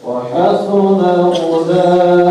وحسن أولئك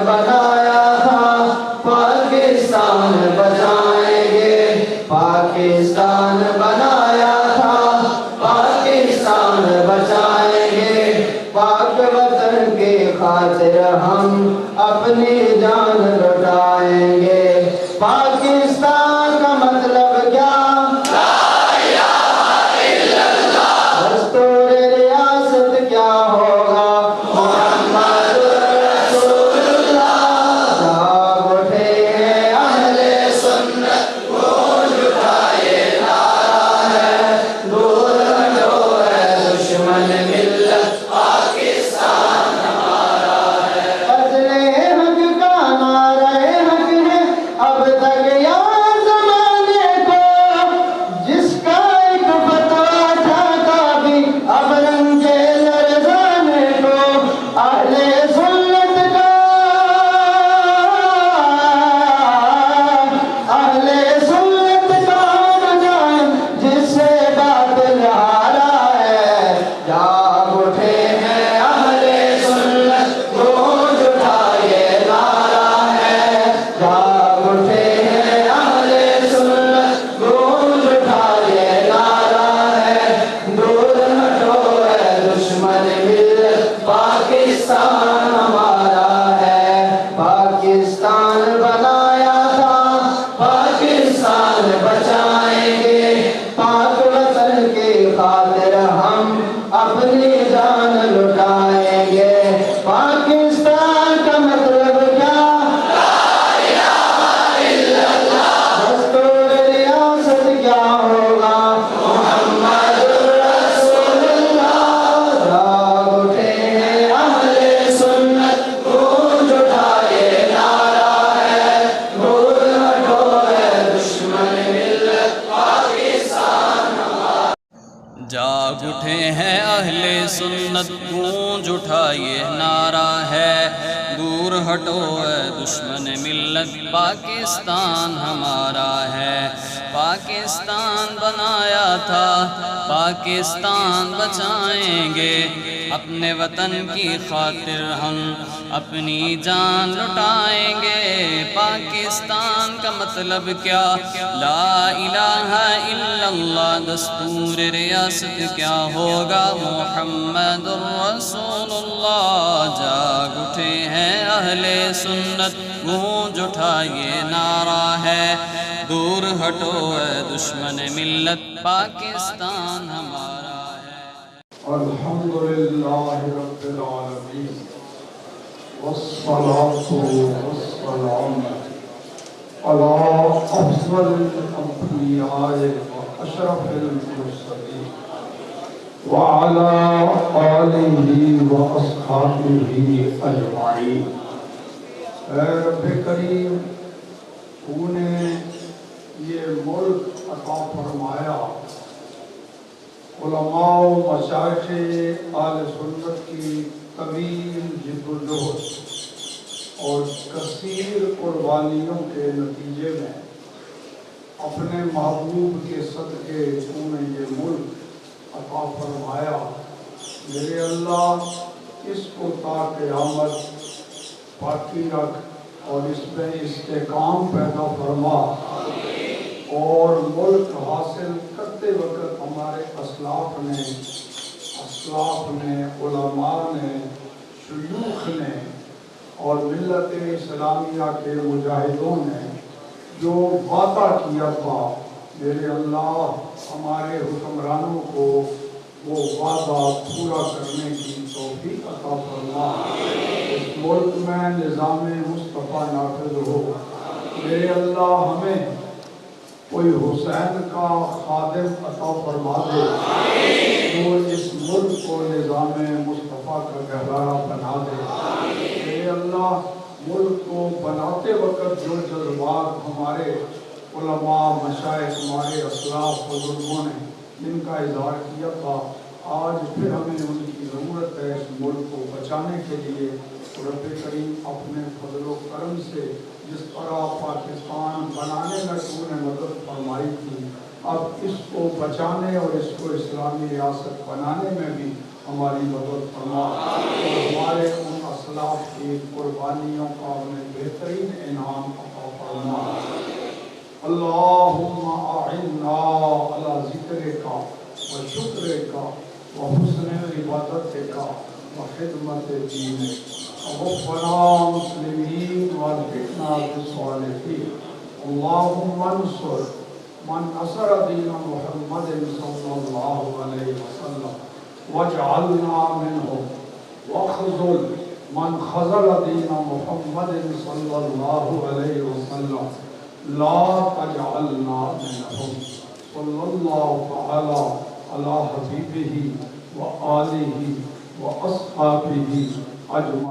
بنایا تھا پاکستان بچائیں گے پاکستان بنایا تھا پاکستان بچائیں گے پاک وطن کی خاطر ہم اپنی جان لٹائیں گے پاکستان کا مطلب کیا دستور ریاست کیا ہوگا محمد رسول اللہ جاگ اٹھے ہیں اہل سنت گونج اٹھائے نعرہ ہے دور ہٹو ہے دشمن ملت پاکستان ہمارا ہے فضل حق کا نعرہ حق ہے اب تک یاد زمانے کو جس کا ایک فتویٰ تھا کافی اب رنجے لرزانے کو اہل سنت کا نام جس سے باطل ہارا ہے جاگ اٹھے ہیں اہل سنت گونج اٹھائے نعرہ ہے جاگ اٹھے ہیں اہل سنت گونج اٹھائے نعرہ ہے دور ہٹو ہے دشمن ملت پاکستان ہمارا ہے پاکستان بنایا تھا پاکستان بچائیں گے پاک وطن کی خاطر ہم اپنی جان لٹائیں گے پاکستان کا مطلب کیا دستور ریاست کیا ہوگا محمد رسول اللہ جاگ اٹھے ہیں اہل سنت گونج اٹھائے نعرہ ہے دور ہٹو ہے دشمن ملت پاکستان جاگ اٹھے ہیں اہل سنت گونج اٹھائیے نعرہ ہے دور ہٹو اے دشمن ملت پاکستان ہمارا ہے پاکستان بنایا تھا پاکستان بچائیں گے اپنے وطن کی خاطر ہم اپنی جان لٹائیں گے پاکستان کا مطلب کیا لا الہ الا اللہ دستور ریاست کیا ہوگا محمد رسول اللہ جاگ اٹھے ہیں اہل سنت گونج اٹھائیے نعرہ ہے دور ہٹو اے دشمن ملت پاکستان ہمارا ہے الحمدللہ رب العالمین والصلاة والسلام على أفضل الأنبياء وأشرف المرسلين وعلى آله وأصحابه أجمعين اے رب کریم تو نے یہ ملک عطا فرمایا علماء و مشائخ آل سنت کی طویل جدوجہد اور کثیر قربانیوں کے نتیجے میں اپنے محبوب کے صدقے تو نے یہ ملک عطا فرمایا میرے اللہ اس کو تا قیامت باقی رکھ اور اس میں استحکام پیدا فرما اور ملک حاصل کرتے وقت ہمارے اسلاف نے علماء نے شیوخ نے اور ملت اسلامیہ کے مجاہدوں نے جو وعدہ کیا تھا میرے اللہ ہمارے حکمرانوں کو وہ وعدہ پورا کرنے کی توفیق عطا فرما اس ملک میں نظام مصطفیٰ نافذ ہو میرے اللہ ہمیں کوئی حسین کا خادم عطا فرما دے جو اس ملک کو نظام مصطفیٰ کا گہوارہ بنا دے میرے اللہ ملک کو بناتے وقت جو جذبات ہمارے علماء مشائخ ہمارے اسلاف بزرگوں نے جن کا اظہار کیا تھا آج پھر ہمیں ان کی ضرورت ہے اس ملک کو بچانے کے لیے رب کریم اپنے فضل و کرم سے جس طرح پاکستان بنانے میں تو نے مدد فرمائی تھی اب اس کو بچانے اور اس کو اسلامی ریاست بنانے میں بھی ہماری مدد فرما اور ہمارے ان اللہ کی قربانیوں کا انہیں بہترین انعام عطا فرما اللہم اعنا علی ذکرک و شکرک و حسن عبادتک و خدمت دینک ووفنا مسلمین والحقنا بالصالحین اللہم انصر من نصر دین محمد صلی اللہ علیہ وسلم واجعلنا منهم واخذل من خذل دین محمد صلی اللہ علیہ وسلم لا تجعلنا منهم صلی اللہ تعالی علی حبیبہ و آلہ و اصحابہ اجمعین.